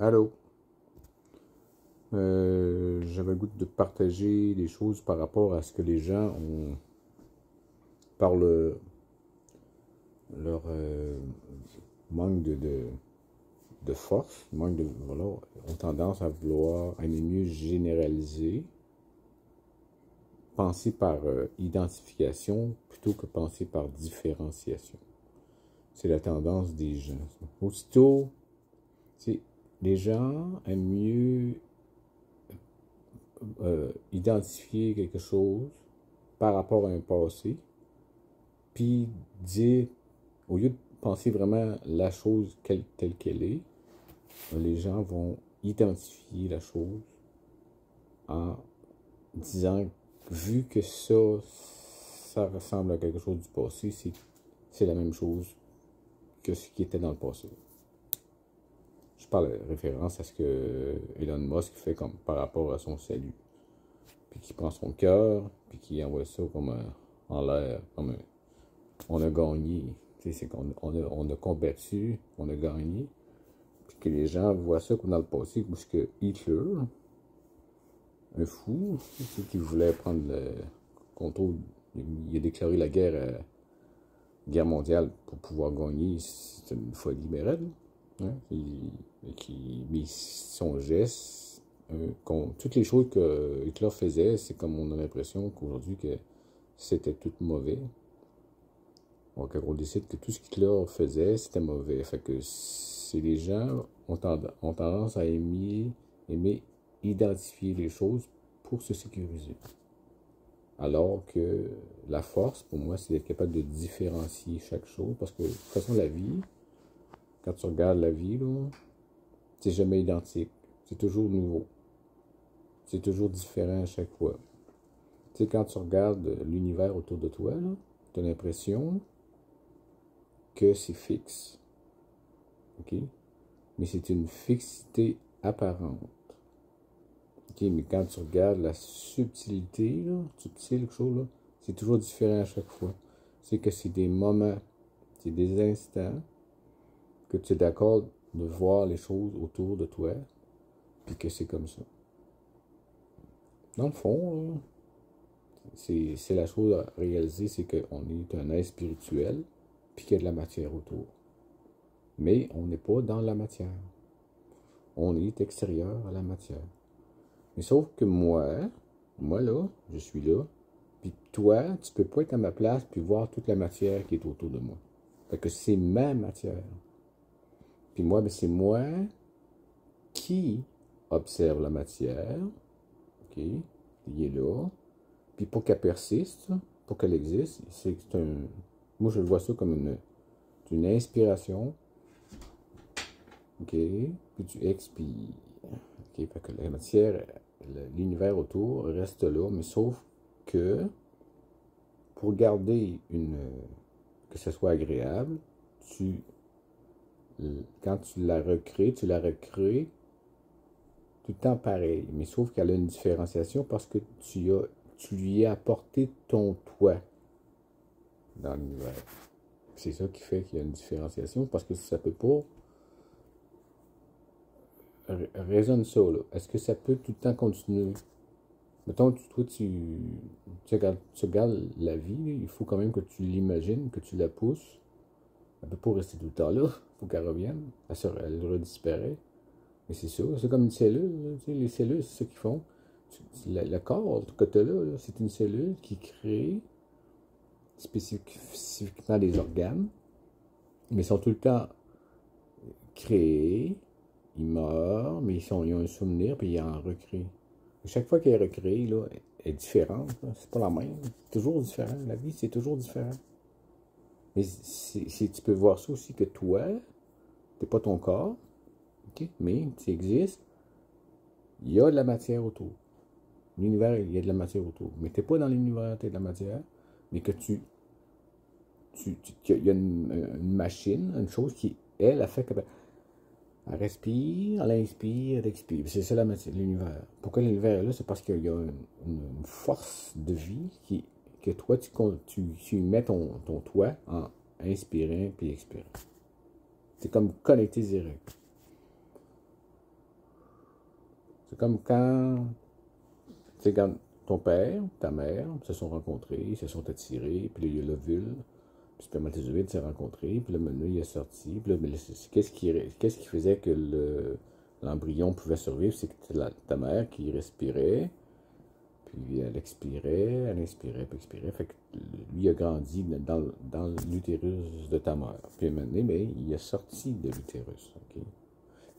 Allô? J'avais le goût de partager des choses par rapport à ce que les gens ont, par leur manque de force, manque de, voilà, ont tendance à vouloir aimer mieux généraliser, penser par identification plutôt que penser par différenciation. C'est la tendance des gens. Aussitôt, les gens aiment mieux identifier quelque chose par rapport à un passé, puis dire, au lieu de penser vraiment la chose telle qu'elle est, les gens vont identifier la chose en disant, vu que ça ressemble à quelque chose du passé, c'est la même chose que ce qui était dans le passé. Je parle de référence à ce que Elon Musk fait comme par rapport à son salut. Puis qui prend son cœur, puis qui envoie ça comme en l'air, comme on a gagné. C'est qu'on a combattu, on a gagné. Puis que les gens voient ça comme dans le passé, parce que Hitler, un fou, qui voulait prendre le contrôle, il a déclaré la guerre mondiale pour pouvoir gagner, c'est une folie libérale. Hein? Mais son geste, toutes les choses que Hitler faisait, c'est comme on a l'impression qu'aujourd'hui que c'était tout mauvais. Donc on décide que tout ce qu'Hitler faisait, c'était mauvais. Fait que les gens ont tendance à aimer identifier les choses pour se sécuriser. Alors que la force, pour moi, c'est d'être capable de différencier chaque chose. Parce que de toute façon, la vie, quand tu regardes la vie, c'est jamais identique. C'est toujours nouveau. C'est toujours différent à chaque fois. Tu sais, quand tu regardes l'univers autour de toi, tu as l'impression que c'est fixe. OK? Mais c'est une fixité apparente. OK? Mais quand tu regardes la subtilité, subtil, quelque chose, c'est toujours différent à chaque fois. C'est que c'est des moments, c'est des instants que tu es d'accord de voir les choses autour de toi, puis que c'est comme ça. Dans le fond, c'est la chose à réaliser, c'est qu'on est un être spirituel, puis qu'il y a de la matière autour. Mais on n'est pas dans la matière. On est extérieur à la matière. Mais sauf que moi là, je suis là, puis toi, tu peux pas être à ma place puis voir toute la matière qui est autour de moi. Fait que c'est ma matière. Puis moi, c'est moi qui observe la matière, OK, qui est là. Puis pour qu'elle persiste, pour qu'elle existe, c'est moi je vois ça comme une inspiration, OK, puis tu expires. OK, fait que la matière, l'univers autour reste là, mais sauf que pour garder que ce soit agréable, quand tu la recrées tout le temps pareil. Mais sauf qu'elle a une différenciation parce que tu lui as apporté ton toi dans l'univers. C'est ça qui fait qu'il y a une différenciation parce que ça peut pas. Raisonne ça, là. Est-ce que ça peut tout le temps continuer? Mettons, toi, quand tu regardes la vie, il faut quand même que tu l'imagines, que tu la pousses. Elle ne peut pas rester tout le temps là. Il faut qu'elle revienne. Elle redisparaît. Mais c'est ça. C'est comme une cellule. Là, les cellules, c'est ça qu'ils font. Le corps que tu as là, c'est une cellule qui crée spécifiquement des organes. Mais ils sont tout le temps créés. Ils meurent, mais ils ont un souvenir, puis ils en recréent. Chaque fois qu'elle est recréée, là, elle est différente. C'est pas la même. C'est toujours différent. La vie, c'est toujours différent. Mais tu peux voir ça aussi que toi, t'es pas ton corps, okay? Mais tu existes. Il y a de la matière autour. L'univers, il y a de la matière autour. Mais t'es pas dans l'univers, t'es de la matière. Mais que il y a une machine, une chose qui, elle, a fait que elle respire, elle inspire, elle expire. C'est ça l'univers. Pourquoi l'univers est là? C'est parce qu'il y a une force de vie que toi, tu mets ton toi en inspirant puis expirant. C'est comme connecté direct. C'est comme quand, tu sais, quand ton père, ta mère se sont rencontrés, ils se sont attirés, puis là, il y a l'ovule, puis le spermatozoïde s'est rencontré, puis là, maintenant, il est sorti, puis là, mais qu'est-ce qui faisait que l'embryon pouvait survivre? C'est que c'était ta mère qui respirait, puis elle inspirait, puis expirait. Fait que lui a grandi dans l'utérus de ta mère. Puis maintenant, mais il est sorti de l'utérus. Okay?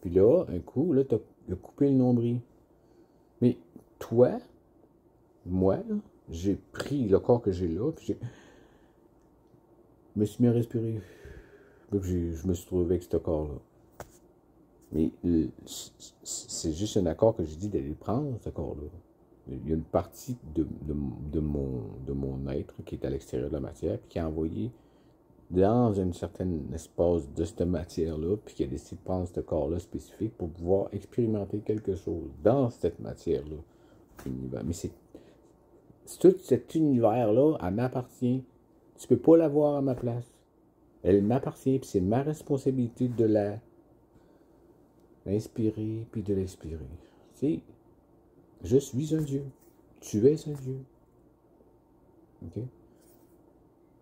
Puis là, un coup, là, tu as coupé le nombril. Mais toi, moi, là, j'ai pris le corps que j'ai là, puis je me suis mis à respirer. Puis je me suis trouvé avec ce corps-là. Mais c'est juste un accord que j'ai dit d'aller prendre, ce corps-là. Il y a une partie de mon être qui est à l'extérieur de la matière, puis qui a envoyé dans un certain espace de cette matière-là, puis qui a décidé de prendre ce corps-là spécifique pour pouvoir expérimenter quelque chose dans cette matière-là. Mais c'est tout cet univers-là, elle m'appartient. Tu peux pas l'avoir à ma place. Elle m'appartient, puis c'est ma responsabilité de l'inspirer, puis de l'expirer. Tu sais, je suis un Dieu. Tu es un Dieu. OK?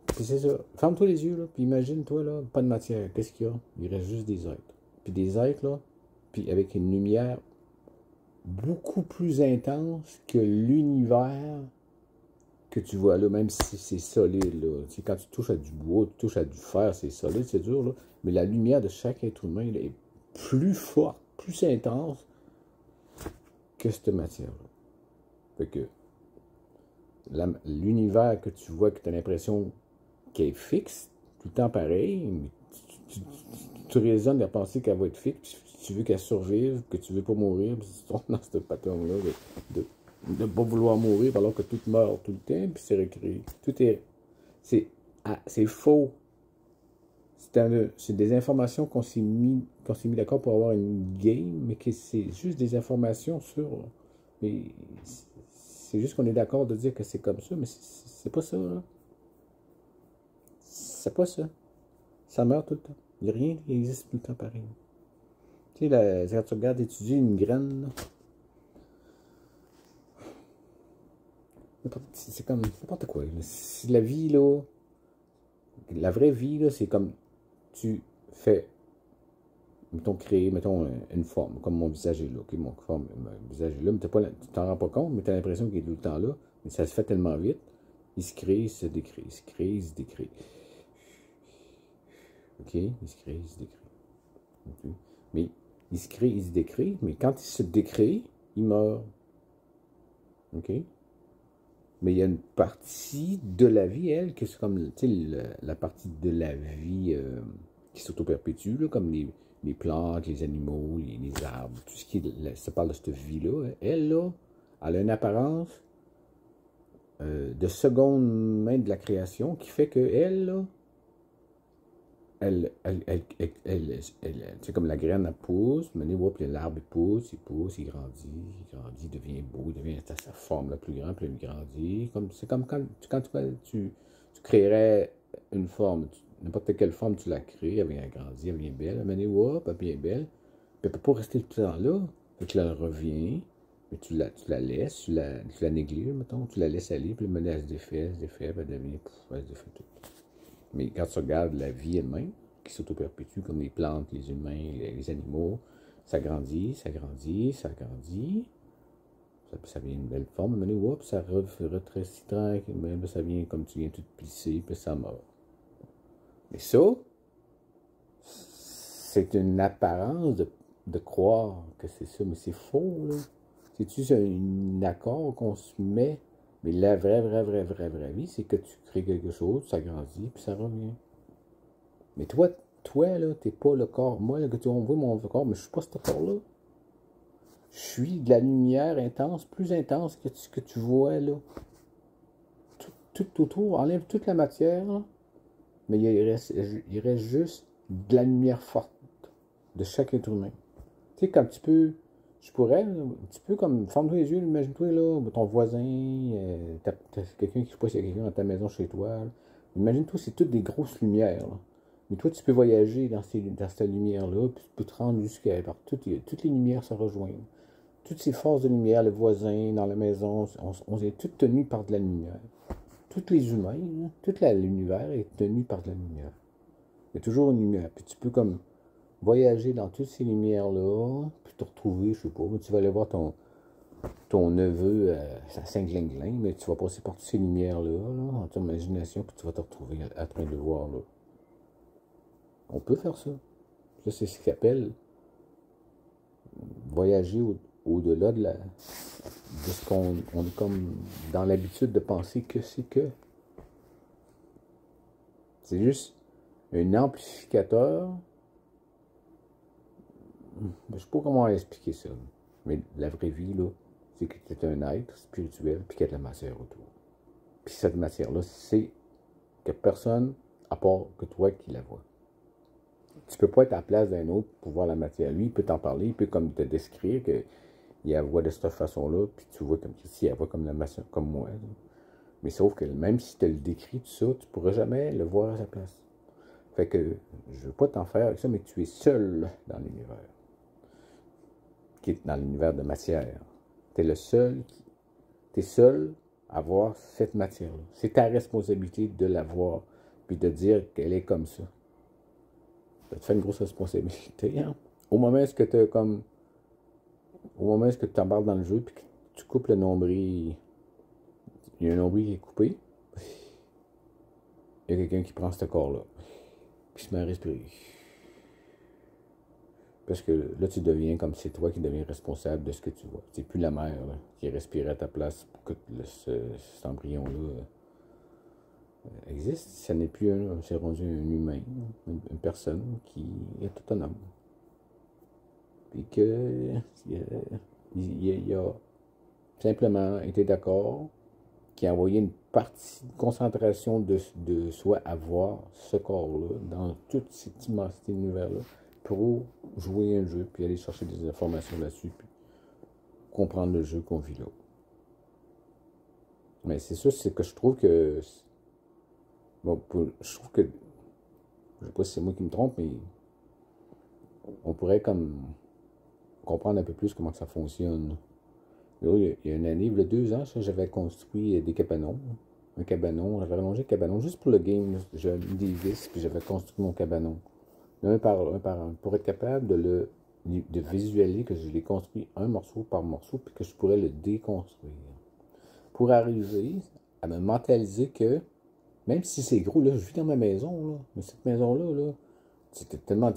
Puis c'est ça. Ferme-toi les yeux, là, puis imagine-toi, là, pas de matière. Qu'est-ce qu'il y a? Il reste juste des êtres. Puis des êtres, là, puis avec une lumière beaucoup plus intense que l'univers que tu vois là, même si c'est solide, là. Tu sais, quand tu touches à du bois, tu touches à du fer, c'est solide, c'est dur, là. Mais la lumière de chaque être humain, là, est plus forte, plus intense que cette matière-là. Fait que l'univers que tu vois, que tu as l'impression qu'elle est fixe, tout le temps pareil, mais tu raisonnes de penser qu'elle va être fixe, tu veux qu'elle survive, que tu veux pas mourir, puis tu tombes dans ce pattern-là de ne pas vouloir mourir alors que tout meurt tout le temps, puis c'est recréé. C'est faux. C'est des informations qu'on s'est mis d'accord pour avoir une game, mais que c'est juste des informations sur... Mais c'est juste qu'on est d'accord de dire que c'est comme ça, mais c'est pas ça, là. C'est pas ça. Ça meurt tout le temps. Il n'y a rien qui existe tout le temps pareil. Tu sais, quand tu regardes étudier une graine, c'est comme n'importe quoi. Si la vie, là, la vraie vie, là, c'est comme tu fais, créer, une forme, comme mon visage est là. Okay, mon visage est là, mais tu t'en rends pas compte, mais tu as l'impression qu'il est tout le temps là. Mais ça se fait tellement vite. Il se crée, il se décrée, il se crée, il se décrée. OK? Il se crée, il se décrée. Okay? Mais il se crée, il se décrée, mais quand il se décrée, il meurt. OK? Mais il y a une partie de la vie, elle, que c'est comme, tu sais, la partie de la vie qui s'auto-perpétue, comme les plantes, les animaux, les arbres, tout ce qui ça parle de cette vie-là. Elle, là, elle a une apparence de seconde main de la création qui fait que elle, là, c'est comme la graine, elle pousse, mais puis l'arbre, il pousse, il grandit, il devient beau, il devient à sa forme la plus grande, puis il grandit. C'est comme quand tu créerais une forme, n'importe quelle forme tu la crées, elle vient grandir, elle devient belle, elle devient belle, puis elle ne peut pas rester tout le temps là, fait que là, elle revient, mais tu la laisses, tu la négliges, mettons, tu la laisses aller, puis elle se défait, puis elle devient, elle se défait tout. Mais quand tu regardes la vie elle-même, qui s'auto-perpétue comme les plantes, les humains, les animaux, ça grandit, ça grandit, ça grandit. Ça vient une belle forme, mais ça rétrécit tranquillement, ça vient comme tu viens tout plisser, puis ça meurt. Mais ça, c'est une apparence de croire que c'est ça, mais c'est faux, là. C'est-tu un accord qu'on se met? Mais la vraie vie, c'est que tu crées quelque chose, ça grandit, puis ça revient. Mais toi là, t'es pas le corps. Moi, là, on voit mon corps, mais je suis pas ce corps-là. Je suis de la lumière intense, plus intense que ce que tu vois, là. Tout autour, enlève toute la matière, là, mais il reste juste de la lumière forte de chaque être humain. Tu sais, comme je pourrais, un petit peu comme, ferme-toi les yeux, imagine-toi, là, ton voisin, t'as quelqu'un qui, je sais pas s'il y a quelqu'un dans ta maison chez toi, imagine-toi, c'est toutes des grosses lumières, là. Mais toi, tu peux voyager dans cette lumière-là, puis tu peux te rendre jusqu'à... Toutes les lumières se rejoignent. toutes ces forces de lumière, les voisins dans la maison, on est tous tenus par de la lumière. Tous les humains, là, tout l'univers est tenu par de la lumière. Il y a toujours une lumière. Puis tu peux comme voyager dans toutes ces lumières-là, puis te retrouver, je sais pas, tu vas aller voir ton neveu à Saint-Glinglin, mais tu vas passer par toutes ces lumières-là, là, en ton imagination, puis tu vas te retrouver en train de le voir là. On peut faire ça. Ça, c'est ce qu'on appelle voyager au-delà de ce qu'on est comme dans l'habitude de penser que c'est que. C'est juste un amplificateur. Je sais pas comment expliquer ça. Mais la vraie vie, là, c'est que tu es un être spirituel puis qu'il y a de la matière autour. Puis cette matière-là, c'est que personne, à part que toi qui la vois. Tu peux pas être à la place d'un autre pour voir la matière. Lui, il peut t'en parler, il peut comme te décrire qu'il la voit de cette façon-là, puis tu vois comme si elle voit comme la matière, comme moi. Là. Mais sauf que même si tu le décris, tout ça, tu pourras jamais le voir à sa place. Fait que je veux pas t'en faire avec ça, mais tu es seul dans l'univers. Qui est dans l'univers de matière. Tu es le seul tu es seul à voir cette matière-là. C'est ta responsabilité de la voir, puis de dire qu'elle est comme ça. Ça te fait une grosse responsabilité, hein? Au moment où tu comme. Au moment où tu embarques dans le jeu, puis que tu coupes le nombril. Il y a un nombril qui est coupé. Il y a quelqu'un qui prend ce corps-là. Puis se met à respirer. Parce que là, tu deviens comme c'est toi qui deviens responsable de ce que tu vois. C'est plus la mère là, qui respirait à ta place pour que cet embryon-là existe. Ça n'est plus c'est rendu un humain, une personne qui est autonome. Puis que il a simplement été d'accord, qui a envoyé une partie de concentration de soi à voir ce corps-là, dans toute cette immensité d'univers-là, pour jouer un jeu, puis aller chercher des informations là-dessus, puis comprendre le jeu qu'on vit là. Mais c'est ça, c'est que je trouve que... Bon, je trouve que... Je sais pas si c'est moi qui me trompe, mais on pourrait comme comprendre un peu plus comment ça fonctionne. Là, il y a une année, il y a 2 ans, j'avais construit des cabanons. Un cabanon, j'avais rallongé le cabanon juste pour le game. J'avais mis des vis, puis j'avais construit mon cabanon. Un par un, pour être capable de visualiser que je l'ai construit un morceau par morceau, puis que je pourrais le déconstruire. Pour arriver à me mentaliser que, même si c'est gros, là, je vis dans ma maison, là, mais cette maison-là, là, c'était tellement...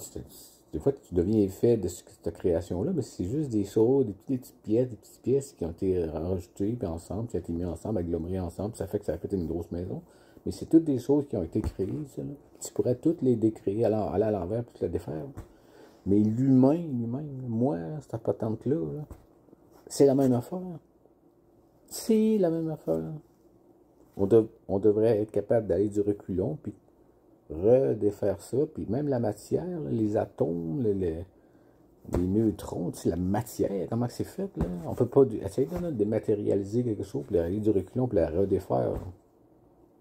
Des fois, tu deviens fait de cette création-là, mais c'est juste des sauts, des petites pièces qui ont été rajoutées, puis ensemble, qui ont été mis ensemble, agglomérées ensemble, puis ça fait que ça a fait une grosse maison. Mais c'est toutes des choses qui ont été créées, ça, là. Tu pourrais toutes les décréer, aller à l'envers, puis te la défaire. Mais l'humain, moi, cette patente-là, là, c'est la même affaire. C'est la même affaire. On devrait être capable d'aller du reculon, puis redéfaire ça, puis même la matière, là, les atomes, les neutrons, tu sais, la matière, comment c'est fait, là? On peut pas essayer de dématérialiser quelque chose, puis aller du reculon, puis la redéfaire.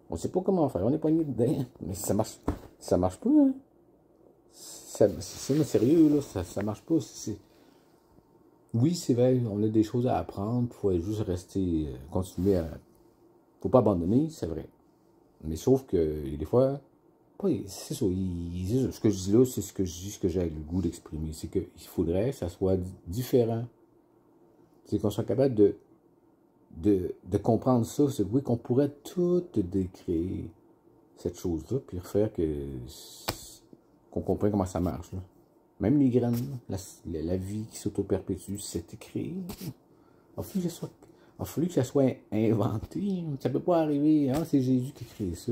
On sait pas comment faire, on est pogné dedans, mais ça marche pas, hein? C'est sérieux, là, ça marche pas. Oui, c'est vrai, on a des choses à apprendre, il faut juste rester, continuer à... Faut pas abandonner, c'est vrai. Mais sauf que, des fois, c'est ça, ce que je dis là, c'est ce que je dis, ce que j'ai le goût d'exprimer. C'est qu'il faudrait que ça soit différent. C'est qu'on soit capable de comprendre ça. C'est oui, qu'on pourrait tout décréer cette chose-là, puis refaire qu'on comprenne comment ça marche. Là. Même les graines, la vie qui s'auto-perpétue, c'est écrit. Il a fallu que ça soit inventé. Ça peut pas arriver. Hein, c'est Jésus qui a créé ça.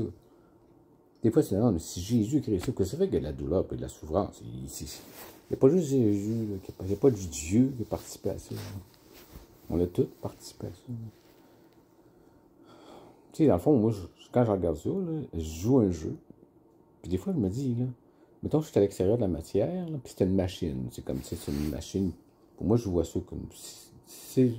Des fois, c'est non, mais si Jésus a créé ça, que ça fait qu'il y a de la douleur et de la souffrance. Il n'y a pas juste Jésus, il n'y a pas du Dieu qui a participé à ça. Là. On a tous participé à ça. Tu sais, dans le fond, moi, quand je regarde ça, là, je joue un jeu. Puis des fois, je me dis, là, mettons que je suis à l'extérieur de la matière, là, puis c'est une machine. C'est comme si c'est une machine. Pour moi, je vois ça comme... C'est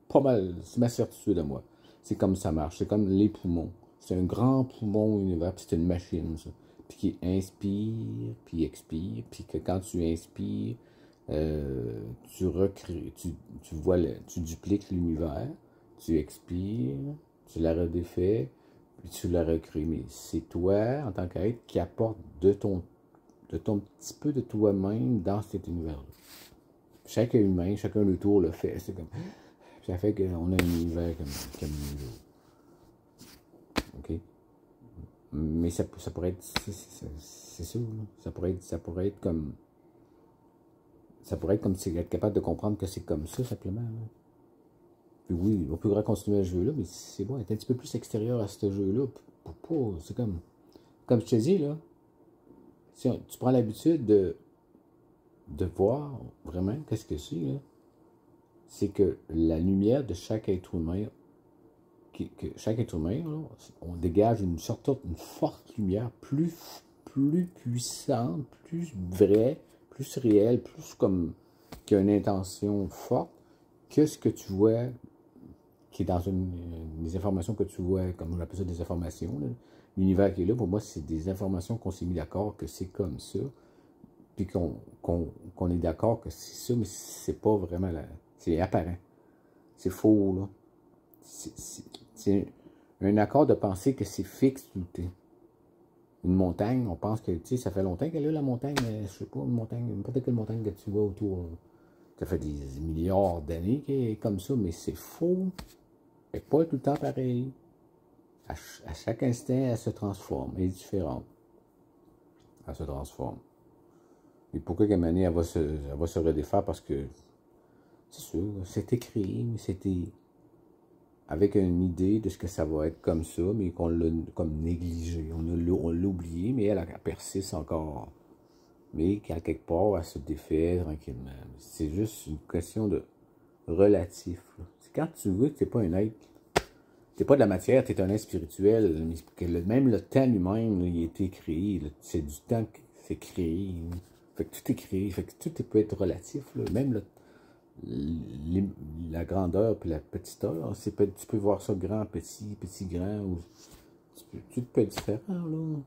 pas mal, c'est ma certitude à moi. C'est comme ça marche, c'est comme les poumons. C'est un grand poumon univers, puis c'est une machine, ça. Puis qui inspire, puis expire, puis que quand tu inspires, Tu recrées, tu vois, tu dupliques l'univers, tu expires, tu la redéfais, puis tu la recrées. Mais c'est toi, en tant qu'être, qui apporte de ton petit peu de toi-même dans cet univers-là. Chaque humain, chacun le tour le fait. C'est comme, ça fait qu'on a un univers comme nous autres. OK? Mais ça pourrait être. C'est ça, là. Ça pourrait être comme. Ça pourrait être comme si être capable de comprendre que c'est comme ça, simplement. Là. Puis oui, on peut continuer à ce jeu-là, mais c'est bon, être un petit peu plus extérieur à ce jeu-là. C'est comme je te dis, là. Si tu prends l'habitude de voir vraiment qu'est-ce que c'est, là. C'est que la lumière de chaque être humain, chaque être humain, là, on dégage une forte lumière plus puissante, plus vraie, plus réelle, plus comme qui a une intention forte que ce que tu vois, qui est dans des informations que tu vois, comme on appelle ça des informations. L'univers qui est là, pour moi, c'est des informations qu'on s'est mis d'accord que c'est comme ça, puis qu'on est d'accord que c'est ça, mais c'est pas vraiment là. C'est apparent. C'est faux, là. C'est un accord de penser que c'est fixe tout le temps. Une montagne, on pense que, tu sais, ça fait longtemps qu'elle est là, la montagne, je sais pas, une montagne, n'importe quelle montagne que tu vois autour. Ça fait des milliards d'années qu'elle est comme ça, mais c'est faux. Elle n'est pas tout le temps pareil. À chaque instant, elle se transforme, elle est différente. Elle se transforme. Et pourquoi qu'à un moment donné, elle va se redéfaire? Parce que, c'est sûr, c'est écrit, mais c'était avec une idée de ce que ça va être comme ça, mais qu'on l'a comme négligé. On l'a oublié, mais elle persiste encore. Mais qu'à quelque part, elle se défait tranquillement. C'est juste une question de relatif. C'est quand tu veux que tu n'es pas un être, tu n'es pas de la matière, tu es un être spirituel, mais que même le temps lui-même, il a été créé. C'est du temps que c'est créé. Fait que tout est créé. Fait que tout peut être relatif. Là. Même la grandeur et la petiteur, tu peux voir ça grand, petit, grand, ou tout peut être différent, là.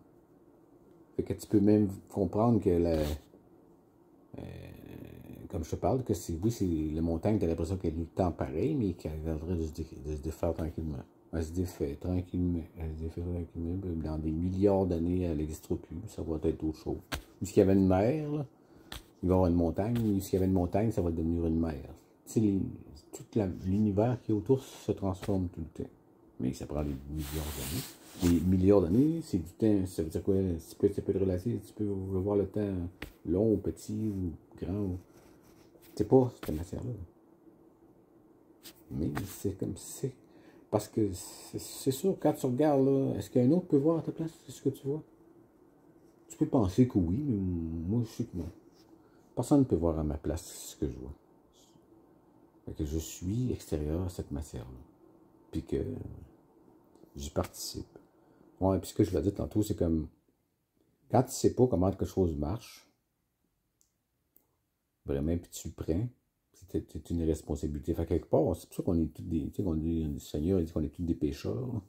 Fait que tu peux même comprendre que comme je te parle, que oui, c'est la montagne, tu as l'impression qu'elle est tout le temps pareille, mais qu'elle viendrait de se défaire tranquillement. Elle se défait tranquillement. Elle se défait tranquillement. Dans des milliards d'années, elle n'existera plus. Ça va être autre chose. Où s'il y avait une mer, là, il va y avoir une montagne. S'il y avait une montagne, ça va devenir une mer. Tout l'univers qui est autour se transforme tout le temps. Mais ça prend des milliards d'années. Des milliards d'années, c'est du temps. Ça veut dire quoi? Ça peut être relatif. Tu peux voir le temps long ou petit ou grand. C'est pas cette matière-là. Mais c'est comme c'est. Parce que c'est sûr, quand tu regardes, là, est-ce qu'un autre peut voir à ta place ce que tu vois? Tu peux penser que oui, mais moi, je sais que non. Personne ne peut voir à ma place ce que je vois. Fait que je suis extérieur à cette matière-là. Puis que j'y participe. Ouais, puis ce que je l'ai dit tantôt, c'est comme quand tu sais pas comment quelque chose marche, vraiment, puis tu le prends, c'est une responsabilité. Fait que quelque part, c'est pour ça qu'on est tous des. Tu sais, qu'on dit, le Seigneur il dit qu'on est tous des pécheurs.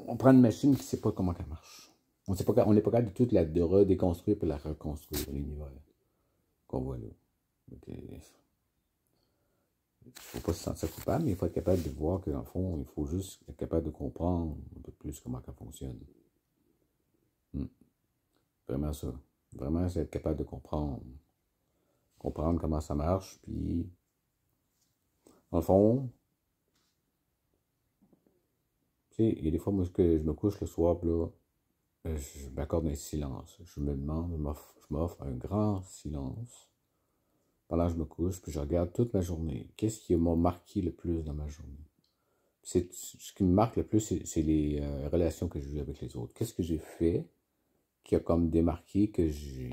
On prend une machine qui ne sait pas comment elle marche. On n'est pas capable de redéconstruire et la reconstruire, l'univers qu'on voit là. Donc, il ne faut pas se sentir coupable, mais il faut être capable de voir que, dans le fond, il faut juste être capable de comprendre un peu plus comment ça fonctionne. Vraiment ça. Vraiment, c'est être capable de comprendre. Comprendre comment ça marche, puis, dans le fond, tu sais, il y a des fois, moi, que je me couche le soir, puis là, je m'accorde un silence. Je me demande, je m'offre un grand silence pendant que je me couche, puis je regarde toute ma journée. Qu'est-ce qui m'a marqué le plus dans ma journée? Ce qui me marque le plus, c'est les relations que j'ai eues avec les autres. Qu'est-ce que j'ai fait qui a comme démarqué que j'ai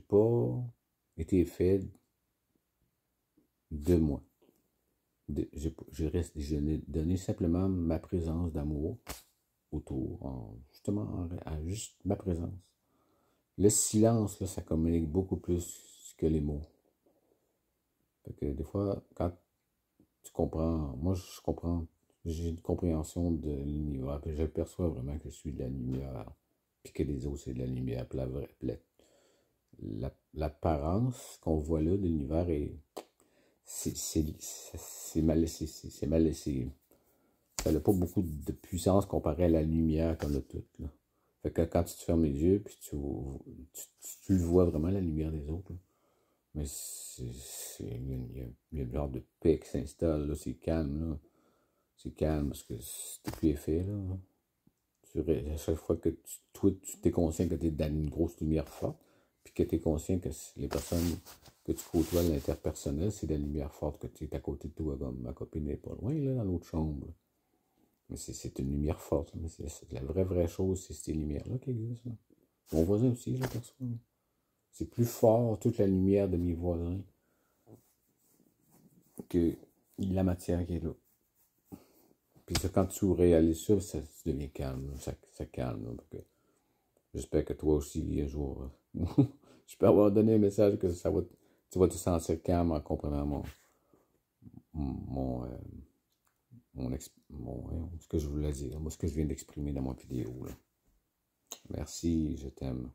pas été fait de moi. Je n'ai donné simplement ma présence d'amour autour, justement, juste ma présence. Le silence, là, ça communique beaucoup plus que les mots. Fait que des fois, quand tu comprends, moi je comprends, j'ai une compréhension de l'univers, puis je perçois vraiment que je suis de la lumière. puis que les autres, c'est de la lumière. Puis l'apparence qu'on voit là de l'univers est... C'est mal, c'est mal, ça n'a pas beaucoup de puissance comparé à la lumière qu'on a toute, là. Fait que quand tu te fermes les yeux, puis tu le vois vraiment, la lumière des autres, là. Mais il y a un genre de paix qui s'installe, là, c'est calme, là. C'est calme parce que c'est plus effet, là. À chaque fois que toi, tu t'es conscient que tu es dans une grosse lumière forte, puis que tu es conscient que les personnes que tu côtoies à l'interpersonnel, c'est de la lumière forte, que tu es à côté de toi, comme ma copine n'est pas loin, là, dans l'autre chambre. Mais c'est une lumière forte, mais c'est la vraie chose, c'est ces lumières-là qui existent, là. Mon voisin aussi, je l'aperçois. C'est plus fort, toute la lumière de mes voisins, que la matière qui est là. Puis ça, quand tu réalises ça, ça devient calme, ça calme. J'espère que toi aussi, un jour, je peux avoir donné un message que tu vas te sentir calme en comprenant mon, ce que je voulais dire, moi, ce que je viens d'exprimer dans mon vidéo, là. Merci, je t'aime.